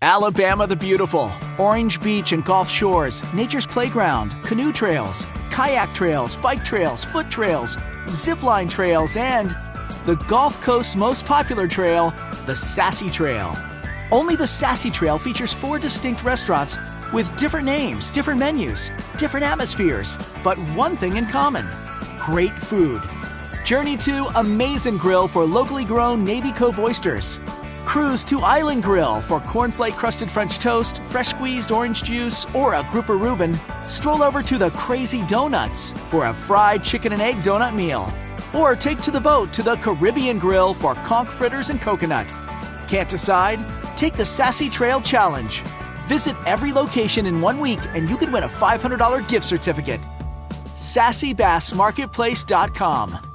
Alabama the Beautiful, Orange Beach and Gulf Shores, Nature's Playground, canoe trails, kayak trails, bike trails, foot trails, zipline trails, and the Gulf Coast's most popular trail, the Sassy Trail. Only the Sassy Trail features 4 distinct restaurants with different names, different menus, different atmospheres, but one thing in common: great food. Journey to Amazin Grill for locally grown Navy Cove oysters. Cruise to Island Grill for cornflake crusted French toast, fresh squeezed orange juice, or a grouper Reuben. Stroll over to the Crazy Donuts for a fried chicken and egg donut meal. Or take to the boat to the Caribbean Grill for conch fritters and coconut. Can't decide? Take the Sassy Trail Challenge. Visit every location in 1 week and you could win a $500 gift certificate. SassyBassMarketplace.com